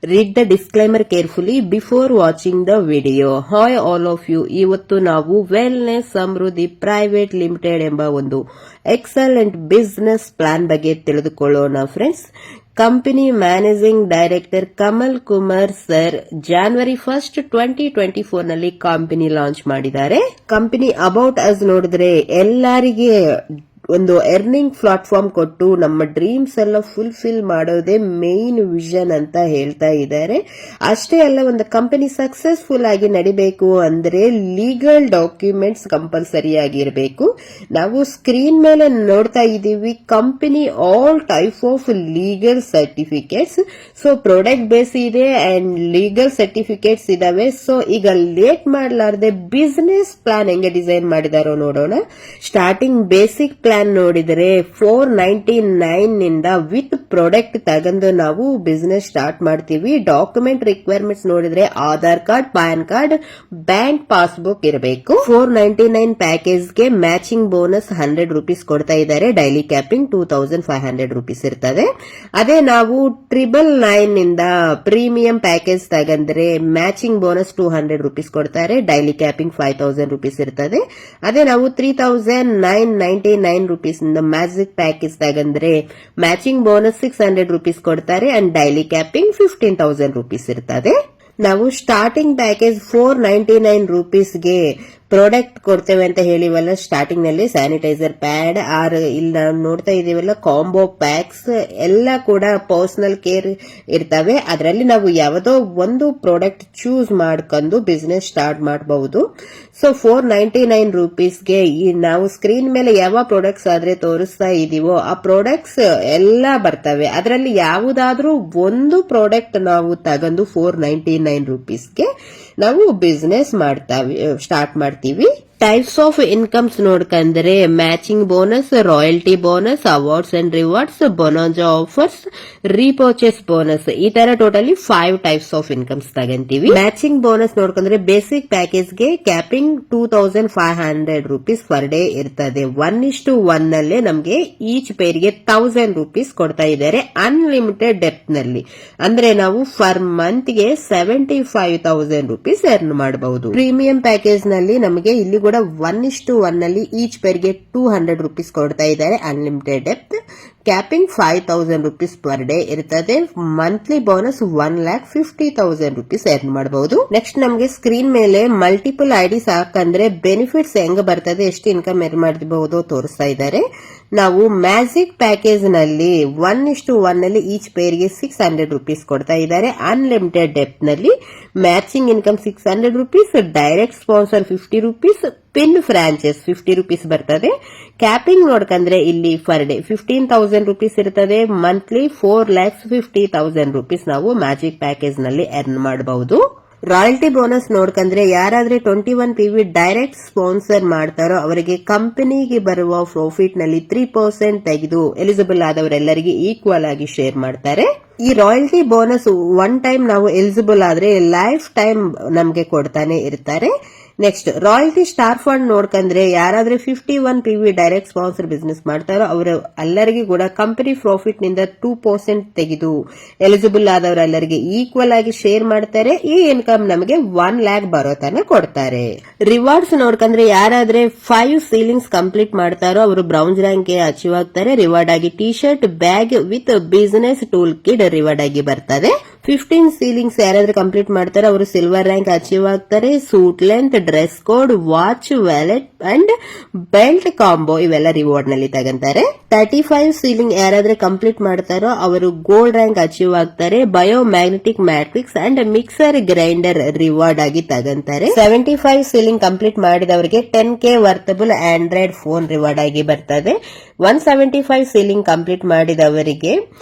Read the disclaimer carefully before watching the video. Hi all of you. ಇವತ್ತು ನಾವು wellness ಸಮೃದ್ಧಿ private limited ಎಂಬ ಒಂದು excellent business plan ಬಗ್ಗೆ ತಿಳಿದುಕೊಳ್ಳೋಣ friends. Company managing director Kamal Kumar sir January 1st 2024 ನಲ್ಲಿ company launch ಮಾಡಿದ್ದಾರೆ. Company about us ನೋಡಿದ್ರೆ ಎಲ್ಲರಿಗೆ ಒಂದು ಎರ್ನಿಂಗ್ ಪ್ಲಾಟ್ಫಾರ್ಮ್ ಕೊಟ್ಟು ನಮ್ಮ ಡ್ರೀಮ್ಸ್ ಎಲ್ಲ ಫುಲ್ಫಿಲ್ ಮಾಡೋದೇ ಮೇನ್ ವಿಷನ್ ಅಂತ ಹೇಳ್ತಾ ಇದ್ದಾರೆ. ಅಷ್ಟೇ ಅಲ್ಲ, ಒಂದು ಕಂಪನಿ ಸಕ್ಸಸ್ಫುಲ್ ಆಗಿ ನಡಿಬೇಕು ಅಂದ್ರೆ ಲೀಗಲ್ ಡಾಕ್ಯುಮೆಂಟ್ಸ್ ಕಂಪಲ್ಸರಿ ಆಗಿರಬೇಕು. ನಾವು ಸ್ಕ್ರೀನ್ ಮೇಲೆ ನೋಡ್ತಾ ಇದ್ದೀವಿ company all type of legal certificates. So product base ಇದೆ ಅಂಡ್ ಲೀಗಲ್ ಸರ್ಟಿಫಿಕೇಟ್ಸ್ ಇದಾವೆ. ಸೊ ಈಗ ಲೇಟ್ ಮಾಡಲಾರ್ದೆ ಬಿಸಿನೆಸ್ ಪ್ಲಾನ್ ಹೆಂಗೆ ಡಿಸೈನ್ ಮಾಡಿದಾರೋ ನೋಡೋಣ. ಸ್ಟಾರ್ಟಿಂಗ್ ಬೇಸಿಕ್ ಪ್ಲಾನ್ ನೋಡಿದರೆ 499 ನಿಂದ ವಿತ್ ಪ್ರಾಡಕ್ಟ್ ತಗೊಂಡು ನಾವು ಬಿಸಿನೆಸ್ ಸ್ಟಾರ್ಟ್ ಮಾಡ್ತೀವಿ. ಡಾಕ್ಯುಮೆಂಟ್ ರಿಕ್ವೈರ್ಮೆಂಟ್ಸ್ ನೋಡಿದ್ರೆ Aadhaar card, PAN card, bank passbook ಇರಬೇಕು. 499 ಪ್ಯಾಕೇಜ್ಗೆ ಮ್ಯಾಚಿಂಗ್ ಬೋನಸ್ 100 ರೂಪೀಸ್ ಕೊಡ್ತಾ ಇದ್ದಾರೆ. ಡೈಲಿ ಕ್ಯಾಪಿಂಗ್ 2500 ರೂಪೀಸ್ ಇರ್ತದೆ. ಅದೇ ನಾವು 999 ನಿಂದ ಪ್ರೀಮಿಯಂ ಪ್ಯಾಕೇಜ್ ತಗಂದ್ರೆ ಮ್ಯಾಚಿಂಗ್ ಬೋನಸ್ 200 ರೂಪೀಸ್ ಕೊಡ್ತಾರೆ. ಡೈಲಿ ಕ್ಯಾಪಿಂಗ್ 5000 ರೂಪೀಸ್ ಇರ್ತದೆ. ಅದೇ ನಾವು 3999 ರೂಪೀಸ್ ಮ್ಯಾಜಿಕ್ ಪ್ಯಾಕೇಜ್ ತಗಂದ್ರೆ ಮ್ಯಾಚಿಂಗ್ ಬೋನಸ್ 600 ರೂಪೀಸ್ ಕೊಡ್ತಾರೆ ಅಂಡ್ ಡೈಲಿ ಕ್ಯಾಪಿಂಗ್ 15000 ರೂಪೀಸ್ ಇರ್ತದೆ. ನಾವು ಸ್ಟಾರ್ಟಿಂಗ್ ಪ್ಯಾಕೇಜ್ 499 ರೂಪೀಸ್ಗೆ ಪ್ರಾಡಕ್ಟ್ ಕೊಡ್ತೇವೆ ಅಂತ ಹೇಳಿವಲ್ಲ, ಸ್ಟಾರ್ಟಿಂಗ್ ನಲ್ಲಿ ಸ್ಯಾನಿಟೈಸರ್ ಪ್ಯಾಡ್ ಇಲ್ಲಿ ನಾವು ನೋಡ್ತಾ ಇದೀವಲ್ಲ ಕಾಂಬೋ ಪ್ಯಾಕ್ಸ್ ಎಲ್ಲ ಕೂಡ ಪರ್ಸನಲ್ ಕೇರ್ ಇರ್ತವೆ. ಅದರಲ್ಲಿ ನಾವು ಯಾವುದೋ ಒಂದು ಪ್ರಾಡಕ್ಟ್ ಚೂಸ್ ಮಾಡ್ಕೊಂಡು ಬಿಸ್ನೆಸ್ ಸ್ಟಾರ್ಟ್ ಮಾಡಬಹುದು. ಸೊ 499 ರೂಪೀಸ್ಗೆ ನಾವು ಸ್ಕ್ರೀನ್ ಮೇಲೆ ಯಾವ ಪ್ರಾಡಕ್ಟ್ಸ್ ಆದ್ರೆ ತೋರಿಸ್ತಾ ಇದೀವೋ ಆ ಪ್ರಾಡಕ್ಟ್ಸ್ ಎಲ್ಲ ಬರ್ತವೆ. ಅದರಲ್ಲಿ ಯಾವುದಾದ್ರೂ ಒಂದು ಪ್ರಾಡಕ್ಟ್ ನಾವು ತಗೊಂಡು 499 ರೂಪೀಸ್ಗೆ ನಾವು ಬಿಸ್ನೆಸ್ ಸ್ಟಾರ್ಟ್ ಮಾಡ್ತೀವಿ. ಟೈಪ್ಸ್ ಆಫ್ ಇನ್ಕಮ್ಸ್ ನೋಡ್ಕಂದ್ರೆ matching bonus, royalty bonus, awards and rewards, bonanza offers, repurchase bonus, ಈ ತರ ಟೋಟಲಿ 5 ಟೈಪ್ಸ್ ಆಫ್ ಇನ್ಕಮ್ಸ್ ತಗಂತೀವಿ. ಮ್ಯಾಚಿಂಗ್ ಬೋನಸ್ ನೋಡ್ಕಂದ್ರೆ ಬೇಸಿಕ್ ಪ್ಯಾಕೇಜ್ಗೆ ಕ್ಯಾಪಿಂಗ್ 2500 ರೂಪೀಸ್ ಪರ್ ಡೇ ಇರ್ತದೆ. 1:1 ನಲ್ಲೇ ನಮ್ಗೆ ಈಚ್ ಪೇರ್ಗೆ 1000 ರೂಪೀಸ್ ಕೊಡ್ತಾ ಇದ್ದಾರೆ ಅನ್ಲಿಮಿಟೆಡ್ ಡೆಪ್ತ್ ನಲ್ಲಿ. ಅಂದ್ರೆ ನಾವು ಫರ್ ಮಂತ್ ಗೆ 75,000 ರೂಪೀಸ್ ಅರ್ನ್ ಮಾಡಬಹುದು. ಪ್ರೀಮಿಯಂ ಪ್ಯಾಕೇಜ್ ನಲ್ಲಿ ನಮಗೆ ಇಲ್ಲಿ ಕೂಡ 1:1 ನಲ್ಲಿ ಈಚ್ ಪೇರ್ಗೆ 200 ರೂಪೀಸ್ ಕೊಡ್ತಾ ಇದ್ದಾರೆ unlimited depth. Capping 5000 rupees per day ಇರ್ತದೆ. ಮಂತ್ಲಿ ಬೋನಸ್ 1,50,000 ರೂಪೀಸ್ ಅರ್ನ್ ಮಾಡಬಹುದು. ನೆಕ್ಸ್ಟ್ ನಮಗೆ ಸ್ಕ್ರೀನ್ ಮೇಲೆ ಮಲ್ಟಿಪಲ್ ಐಡಿಸ್ ಹಾಕಂದ್ರೆ ಬೆನಿಫಿಟ್ಸ್ ಹೆಂಗ್ ಬರ್ತದೆ, ಎಷ್ಟು ಇನ್ಕಮ್ ಅರ್ನ್ ಮಾಡಬಹುದು ತೋರಿಸ್ತಾ ಇದ್ದಾರೆ. ನಾವು ಮ್ಯಾಜಿಕ್ ಪ್ಯಾಕೇಜ್ ನಲ್ಲಿ 1:1 ನಲ್ಲಿ ಈಚ್ ಪೇರ್ಗೆ 600 ರೂಪೀಸ್ ಕೊಡ್ತಾ ಇದ್ದಾರೆ ಅನ್ಲಿಮಿಟೆಡ್ ಡೆಪ್ತ್ ನಲ್ಲಿ. Matching income 600 rupees, direct sponsor 50 rupees, pin franchise 50 rupees ಬರ್ತದೆ. ಕ್ಯಾಪಿಂಗ್ ನೋಡ್ಕಂದ್ರೆ ಇಲ್ಲಿ ಪರ್ ಡೇ 15,000 ರೂಪೀಸ್ ಇರ್ತದೆ. ಮಂತ್ಲಿ 4,50,000 ರೂಪೀಸ್ ನಾವು ಮ್ಯಾಜಿಕ್ ಪ್ಯಾಕೇಜ್ ನಲ್ಲಿ ಅರ್ನ್ ಮಾಡಬಹುದು. ರಾಯಲ್ಟಿ ಬೋನಸ್ ನೋಡ್ಕಂದ್ರೆ ಯಾರಾದ್ರೆ 21 PV ಡೈರೆಕ್ಟ್ ಸ್ಪಾನ್ಸರ್ ಮಾಡ್ತಾರೋ ಅವರಿಗೆ ಕಂಪನಿಗೆ ಬರುವ ಪ್ರಾಫಿಟ್ ನಲ್ಲಿ 3% ತೆಗೆದು ಎಲಿಜಿಬಲ್ ಆದವರೆಲ್ಲರಿಗೆ ಈಕ್ವಲ್ ಆಗಿ ಶೇರ್ ಮಾಡ್ತಾರೆ. ಈ ರಾಯಲ್ಟಿ ಬೋನಸ್ ಒನ್ ಟೈಮ್ ನಾವು ಎಲಿಜಿಬಲ್ ಆದ್ರೆ ಲೈಫ್ ಟೈಮ್ ನಮ್ಗೆ ಕೊಡ್ತಾನೆ ಇರ್ತಾರೆ. ನೆಕ್ಸ್ಟ್ ರಾಯಲ್ಟಿ ಸ್ಟಾರ್ ಫಂಡ್ ನೋಡ್ಕಂದ್ರೆ ಯಾರಾದ್ರೆ 51 PV ಡೈರೆಕ್ಟ್ ಸ್ಪಾನ್ಸರ್ ಬಿಸ್ನೆಸ್ ಮಾಡ್ತಾರೋ ಅವರು ಎಲ್ಲರಿಗೂ ಕೂಡ ಕಂಪನಿ ಪ್ರಾಫಿಟ್ ನಿಂದ 2% ತೆಗೆದು ಎಲಿಜಿಬಲ್ ಆದವರೆಲ್ಲರಿಗೆ ಈಕ್ವಲ್ ಆಗಿ ಶೇರ್ ಮಾಡ್ತಾರೆ. ಈ ಇನ್ಕಮ್ ನಮಗೆ 1 lakh ಬರೋ ತನಕ ಕೊಡ್ತಾರೆ. ರಿವಾರ್ಡ್ಸ್ ನೋಡ್ಕಂದ್ರೆ ಯಾರಾದ್ರೆ 5 ಸೀಲಿಂಗ್ಸ್ ಕಂಪ್ಲೀಟ್ ಮಾಡ್ತಾರೋ ಅವರು ಬ್ರೌನ್ಸ್ ರ್ಯಾಂಕ್ ಗೆ ಅಚೀವ್ ಆಗ್ತಾರೆ. ರಿವಾರ್ಡ್ ಆಗಿ T shirt, bag with business tool kit reward ಆಗಿ ಬರ್ತದೆ. 15 ಸೀಲಿಂಗ್ಸ್ ಯಾರಾದ್ರೂ ಕಂಪ್ಲೀಟ್ ಮಾಡ್ತಾರೆ ಅವರು ಸಿಲ್ವರ್ ರ್ಯಾಂಕ್ ಅಚೀವ್ ಆಗ್ತಾರೆ. Suit length, dress code, watch, wallet and belt combo ಇವೆಲ್ಲ ರಿವಾರ್ಡ್ ನಲ್ಲಿ ತಗಂತಾರೆ. 35 ಸೀಲಿಂಗ್ ಯಾರಾದ್ರೆ ಕಂಪ್ಲೀಟ್ ಮಾಡ್ತಾರೋ ಅವರು ಗೋಲ್ಡ್ ರ್ಯಾಂಕ್ ಅಚೀವ್ ಆಗ್ತಾರೆ. Bio magnetic matrix and mixer grinder reward ಆಗಿ ತಗಂತಾರೆ. 75 ಸೀಲಿಂಗ್ ಕಂಪ್ಲೀಟ್ ಮಾಡಿದವರಿಗೆ 10K ವರ್ತಬಲ್ ಆಂಡ್ರಾಯ್ಡ್ ಫೋನ್ ರಿವಾರ್ಡ್ ಆಗಿ ಬರ್ತದೆ. 175 ಸೀಲಿಂಗ್ ಕಂಪ್ಲೀಟ್ ಮಾಡಿದವರಿಗೆ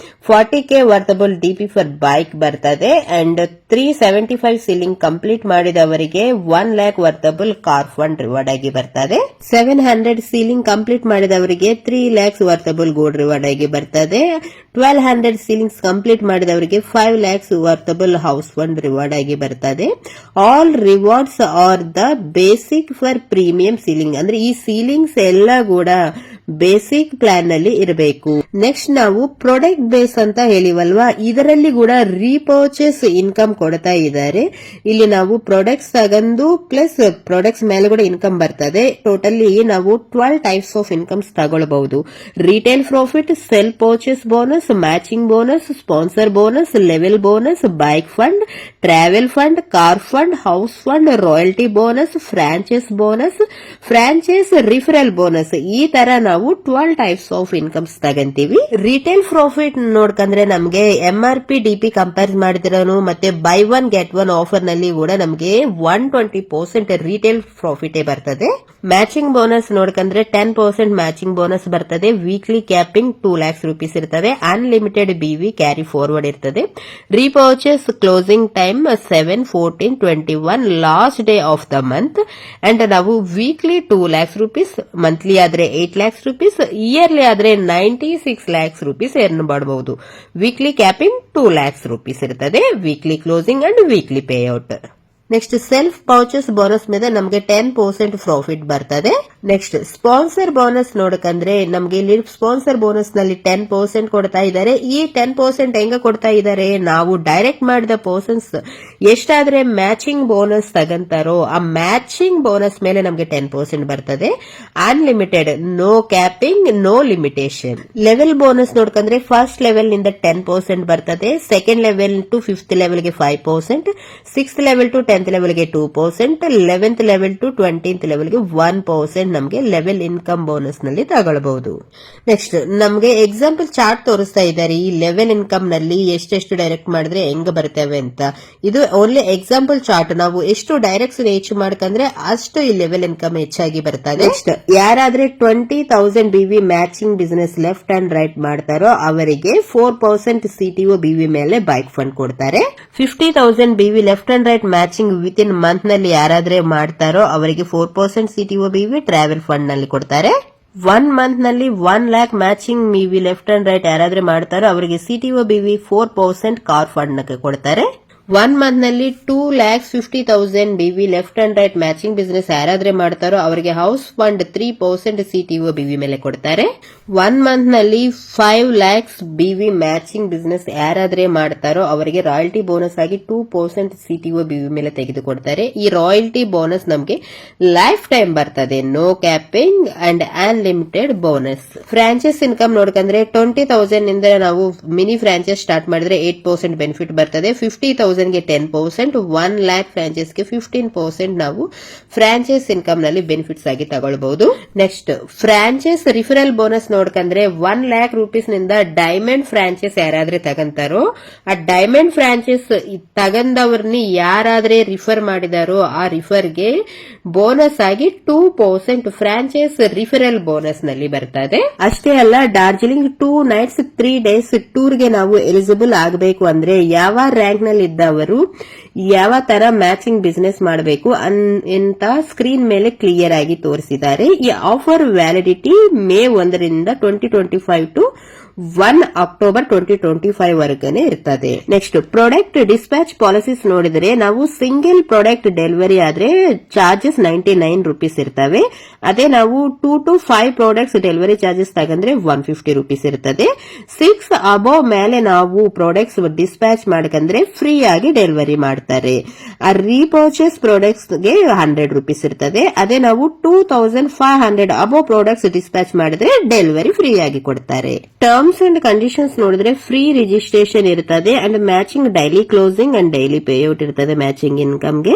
40K ವರ್ತಬಲ್ DP ಫಾರ್ ಬೈಕ್ ಬರ್ತದೆ. ಅಂಡ್ 375 ಸೀಲಿಂಗ್ ಕಂಪ್ಲೀಟ್ ಮಾಡಿದವರಿಗೆ 1 lakh ವರ್ತಬಲ್ ಕಾರ್ ಫಂಡ್ ರಿವಾರ್ಡ್ ಆಗಿ ಬರ್ತದೆ. 700 ಸೀಲಿಂಗ್ ಕಂಪ್ಲೀಟ್ ಮಾಡಿದವರಿಗೆ 3 lakhs ವರ್ತಬಲ್ ಗೋಲ್ಡ್ ರಿವಾರ್ಡ್ ಆಗಿ ಬರ್ತದೆ. 1200 ಸೀಲಿಂಗ್ಸ್ ಕಂಪ್ಲೀಟ್ ಮಾಡಿದವರಿಗೆ 5 lakhs ವರ್ತಬಲ್ ಹೌಸ್ ಫಂಡ್ ರಿವಾರ್ಡ್ ಆಗಿ ಬರ್ತದೆ. All rewards are the basic for premium ceiling. ಅಂದ್ರೆ ಈ ಸೀಲಿಂಗ್ಸ್ ಎಲ್ಲ ಕೂಡ ಬೇಸಿಕ್ ಪ್ಲಾನ್ ನಲ್ಲಿ ಇರಬೇಕು. ನೆಕ್ಸ್ಟ್ ನಾವು ಪ್ರಾಡಕ್ಟ್ ಬೇಸ್ ಅಂತ ಹೇಳಿವಲ್ವಾ, ಇದರಲ್ಲಿ ಕೂಡ ರೀಪರ್ಚೇಸ್ ಇನ್ಕಮ್ ಕೊಡ್ತಾ ಇದ್ದಾರೆ. ಇಲ್ಲಿ ನಾವು ಪ್ರಾಡಕ್ಟ್ಸ್ ತಗೊಂಡು ಪ್ಲಸ್ ಪ್ರಾಡಕ್ಟ್ಸ್ ಮೇಲೆ ಕೂಡ ಇನ್ಕಮ್ ಬರ್ತದೆ. ಟೋಟಲಿ ನಾವು 12 ಟೈಪ್ಸ್ ಆಫ್ ಇನ್ಕಮ್ಸ್ ತಗೊಳ್ಬಹುದು. Retail profit, self purchase bonus, matching bonus, sponsor bonus, level bonus, bike fund, travel fund, car fund, house fund, royalty bonus, franchise bonus, franchise referral bonus. ಈ ತರ ನಾವು 12 types of incomes ತಗಂತೀವಿ. Retail profit ನೋಡ್ಕಂದ್ರೆ ನಮ್ಗೆ MRP DP compare ಮಾಡಿದ್ರೂ ಮತ್ತೆ buy one get one offer ನಲ್ಲಿ ಕೂಡ ನಮ್ಗೆ 120% ರಿಟೇಲ್ ಪ್ರಾಫಿಟ್ ಬರ್ತದೆ. ಮ್ಯಾಚಿಂಗ್ ಬೋನಸ್ ನೋಡ್ಕಂದ್ರೆ 10% ಮ್ಯಾಚಿಂಗ್ ಬೋನಸ್ ಬರ್ತದೆ. ವೀಕ್ಲಿ ಕ್ಯಾಪಿಂಗ್ 2 lakhs rupees ಇರ್ತದೆ. ಅನ್ಲಿಮಿಟೆಡ್ BV ಕ್ಯಾರಿ ಫಾರ್ವರ್ಡ್ ಇರ್ತದೆ. Repurchase closing time 7, 14, 21 last day of the month. And ನಾವು ವೀಕ್ಲಿ 2 lakhs rupees, ಮಂತ್ಲಿ ಆದ್ರೆ 8 lakhs rupees, ಇಯರ್ಲಿ ಆದ್ರೆ 96 lakhs rupees ಎರ್ನ್ ಮಾಡಬಹುದು. Weekly capping 2 lakhs rupees ಇರ್ತದೆ. Weekly closing and weekly payout. Next self purchase bonus ಮೇಲೆ ನಮಗೆ 10% profit ಬರ್ತದೆ. Next sponsor bonus ನೋಡಕಂದ್ರೆ ನಮ್ಗೆ ಇಲ್ಲಿ ಸ್ಪಾನ್ಸರ್ ಬೋನಸ್ ನಲ್ಲಿ 10% ಕೊಡ್ತಾ ಇದ್ದಾರೆ. ಈ 10% ಹೆಂಗ ಕೊಡ್ತಾ ಇದ್ದಾರೆ, ನಾವು ಡೈರೆಕ್ಟ್ ಮಾಡಿದ ಪರ್ಸನ್ಸ್ ಎಷ್ಟಾದ್ರೆ ಮ್ಯಾಚಿಂಗ್ ಬೋನಸ್ ತಗಂತಾರೋ ಆ ಮ್ಯಾಚಿಂಗ್ ಬೋನಸ್ ಮೇಲೆ ನಮ್ಗೆ 10% ಬರ್ತದೆ. Unlimited, no capping, no limitation. Level bonus ನೋಡ್ಕಂದ್ರೆ ಫಸ್ಟ್ ಲೆವೆಲ್ ನಿಂದ 10% ಬರ್ತದೆ. ಸೆಕೆಂಡ್ ಲೆವೆಲ್ ಟು 5th ಲೆವೆಲ್ಗೆ 5%, 6th ಲೆವೆಲ್ ಟು 10th ಲೆವೆಲ್ಗೆ 2%, 11th ಲೆವೆಲ್ ಟು 20th ಲೆವೆಲ್ಗೆ 1% ನಮಗೆ ಲೆವೆಲ್ ಇನ್ಕಮ್ ಬೋನಸ್ ನಲ್ಲಿ ತಗೊಳ್ಬಹುದು. ನೆಕ್ಸ್ಟ್ ನಮಗೆ ಎಕ್ಸಾಂಪಲ್ ಚಾರ್ಟ್ ತೋರಿಸ್ತಾ ಇದ್ದಾರೆ. ಈ ಲೆವೆಲ್ ಇನ್ಕಮ್ ನಲ್ಲಿ ಎಷ್ಟೆಷ್ಟು ಡೈರೆಕ್ಟ್ ಮಾಡಿದ್ರೆ ಹೆಂಗ ಬರ್ತವೆ ಅಂತ. ಇದು ಓನ್ಲಿ ಎಕ್ಸಾಂಪಲ್ ಚಾರ್ಟ್. ನಾವು ಎಷ್ಟು ಡೈರೆಕ್ಟ್ ಹೆಚ್ಚು ಮಾಡ್ಕಂದ್ರೆ ಅಷ್ಟು ಈ ಲೆವೆಲ್ ಇನ್ಕಮ್ ಹೆಚ್ಚಾಗಿ ಬರ್ತದೆ. ನೆಕ್ಸ್ಟ್ ಯಾರಾದ್ರೆ 20,000 BV matching business left and right ಮಾಡ್ತಾರೋ ಅವರಿಗೆ 4% CTO BV ಮೇಲೆ ಬೈಕ್ ಫಂಡ್ ಕೊಡ್ತಾರೆ. 50,000 BV left and right matching within month ನಲ್ಲಿ ಯಾರಾದ್ರೆ ಮಾಡ್ತಾರೋ ಅವರಿಗೆ 4% CTO BV ಟ್ರಾವೆಲ್ ಫಂಡ್ ನಲ್ಲಿ ಕೊಡ್ತಾರೆ. 1 ಮಂತ್ ನಲ್ಲಿ 1 lakh matching BV left and right ಯಾರಾದ್ರೆ ಮಾಡ್ತಾರೋ ಅವರಿಗೆ CTO BV 4% ಕಾರ್ ಫಂಡ್ ನಲ್ಲಿ ಕೊಡ್ತಾರೆ. 1 ಮಂತ್ ನಲ್ಲಿ 2,50,000 BV left and right matching business ಯಾರಾದ್ರೆ ಮಾಡ್ತಾರೋ ಅವರಿಗೆ ಹೌಸ್ ಫಂಡ್ 3% CTO BV ಮೇಲೆ ಕೊಡ್ತಾರೆ. 1 ಮಂತ್ ನಲ್ಲಿ 5 lakhs BV ಮ್ಯಾಚಿಂಗ್ ಬಿಸಿನೆಸ್ ಯಾರಾದ್ರೆ ಮಾಡ್ತಾರೋ ಅವರಿಗೆ ರಾಯಲ್ಟಿ ಬೋನಸ್ ಆಗಿ 2% CTO BV ಮೇಲೆ ತೆಗೆದುಕೊಡ್ತಾರೆ. ಈ ರಾಯಲ್ಟಿ ಬೋನಸ್ ನಮಗೆ ಲೈಫ್ ಟೈಮ್ ಬರ್ತದೆ. No capping and unlimited bonus. Franchise income ನೋಡ್ಕಂದ್ರೆ 20,000 ನಿಂದ ನಾವು ಮಿನಿ ಫ್ರಾಂಚೈಸ್ ಸ್ಟಾರ್ಟ್ ಮಾಡಿದ್ರೆ 8% ಬೆನಿಫಿಟ್ ಬರ್ತದೆ. 50,000 ಗೆ 10%, 1 lakh ಫ್ರಾಂಚೈಸ್ ಗೆ 15% ನಾವು ಫ್ರಾಂಚೈಸ್ ಇನ್ಕಮ್ ನಲ್ಲಿ ಬೆನಿಫಿಟ್ಸ್ ಆಗಿ ತಗೊಳ್ಬಹುದು. ನೆಕ್ಸ್ಟ್ ಫ್ರಾಂಚೈಸ್ ರಿಫರಲ್ ಬೋನಸ್ ನೋಡ್ಕಂದ್ರೆ 1 lakh rupees ನಿಂದ ಡೈಮಂಡ್ ಫ್ರಾಂಚೈಸ್ ಯಾರಾದ್ರೆ ತಗಂತಾರೋ ಆ ಡೈಮಂಡ್ ಫ್ರಾಂಚೈಸ್ ತಗಂದವ್ರನ್ನ ಯಾರಾದ್ರೆ ರಿಫರ್ ಮಾಡಿದಾರೋ ಆ ರಿಫರ್ಗೆ ಬೋನಸ್ ಆಗಿ 2% ಫ್ರಾಂಚೈಸ್ ರಿಫರಲ್ ಬೋನಸ್ ನಲ್ಲಿ ಬರ್ತದೆ. ಅಷ್ಟೇ ಅಲ್ಲ, ಡಾರ್ಜಿಲಿಂಗ್ 2 nights 3 days ಟೂರ್ ಗೆ ನಾವು ಎಲಿಜಿಬಲ್ ಆಗಬೇಕು ಅಂದ್ರೆ ಯಾವ ರ್ಯಾಂಕ್ ನಲ್ಲಿ ಇದ್ದವರು ಯಾವ ತರ ಮ್ಯಾಚಿಂಗ್ ಬಿಸಿನೆಸ್ ಮಾಡಬೇಕು ಅಂತ ಸ್ಕ್ರೀನ್ ಮೇಲೆ ಕ್ಲಿಯರ್ ಆಗಿ ತೋರಿಸಿದ್ದಾರೆ. ಈ ಆಫರ್ ವ್ಯಾಲಿಡಿಟಿ May 1 ರಿಂದ 2025 ಟು 1 October 2025 ವರೆಗನೆ ಇರ್ತದೆ. ನೆಕ್ಸ್ಟ್ ಪ್ರಾಡಕ್ಟ್ ಡಿಸ್ಪ್ಯಾಚ್ ಪಾಲಿಸೀಸ್ ನೋಡಿದ್ರೆ ನಾವು ಸಿಂಗಲ್ ಪ್ರಾಡಕ್ಟ್ ಡೆಲಿವರಿ ಆದ್ರೆ ಚಾರ್ಜಸ್ 99 rupees ಇರ್ತವೆ. ಅದೇ ನಾವು 2 to 5 ಪ್ರಾಡಕ್ಟ್ಸ್ ಡೆಲಿವರಿ ಚಾರ್ಜಸ್ ತಗಂದ್ರೆ 150 rupees ಇರ್ತದೆ. 6 ಅಬೌವ್ ಮೇಲೆ ನಾವು ಪ್ರಾಡಕ್ಟ್ಸ್ ಡಿಸ್ಪ್ಯಾಚ್ ಮಾಡಕಂದ್ರೆ ಫ್ರೀ ಆಗಿ ಡೆಲಿವರಿ ಮಾಡ್ತಾರೆ. ಆ ರೀಪರ್ಚೇಸ್ ಪ್ರಾಡಕ್ಟ್ಸ್ ಗೆ 100 rupees ಇರ್ತದೆ. ಅದೇ ನಾವು 2,500 ಅಬೌವ್ ಪ್ರಾಡಕ್ಟ್ಸ್ ಡಿಸ್ಪ್ಯಾಚ್ ಮಾಡಿದ್ರೆ ಡೆಲಿವರಿ ಫ್ರೀ ಆಗಿ ಕೊಡ್ತಾರೆ. ಟರ್ಮ್ಸ್ ಅಂಡ್ ಕಂಡೀಷನ್ಸ್ ನೋಡಿದ್ರೆ ಫ್ರೀ ರಿಜಿಸ್ಟ್ರೇಷನ್ ಇರ್ತದೆ and matching daily closing and daily payout ಇರ್ತದೆ ಮ್ಯಾಚಿಂಗ್ ಇನ್ಕಮ್ ಗೆ.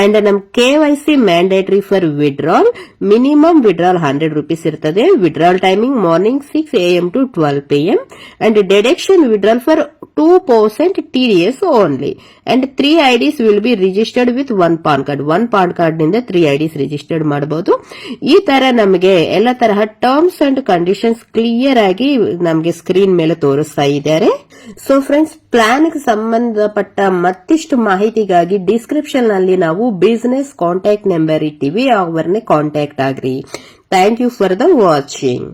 ಅಂಡ್ ನಮ್ KYC mandatory for withdrawal, minimum withdrawal 100 rupees ಇರ್ತದೆ. Withdrawal timing morning 6 AM to 12 PM and deduction withdrawal for 2% TDS only. And 3 IDs will be registered with 1 PAN card. 1 PAN card ನಿಂದ 3 IDs registered ಮಾಡಬಹುದು. ಈ ತರ ನಮಗೆ ಎಲ್ಲ ತರಹ terms and conditions clear ಆಗಿ ನಮಗೆ ಸ್ಕ್ರೀನ್ ಮೇಲೆ ತೋರಿಸ್ತಾ ಇದ್ದಾರೆ. ಸೊ ಫ್ರೆಂಡ್ಸ್, ಪ್ಲಾನ್ ಗೆ ಸಂಬಂಧಪಟ್ಟ ಮತ್ತಿಷ್ಟು ಮಾಹಿತಿಗಾಗಿ ಡಿಸ್ಕ್ರಿಪ್ಷನ್ ನಲ್ಲಿ ನಾವು ಬಿಸಿನೆಸ್ ಕಾಂಟ್ಯಾಕ್ಟ್ ನಂಬರ್ ಇಟ್ಟಿವಿ, ಅವರನ್ನೇ ಕಾಂಟ್ಯಾಕ್ಟ್ ಆಗ್ರಿ. Thank you for the watching.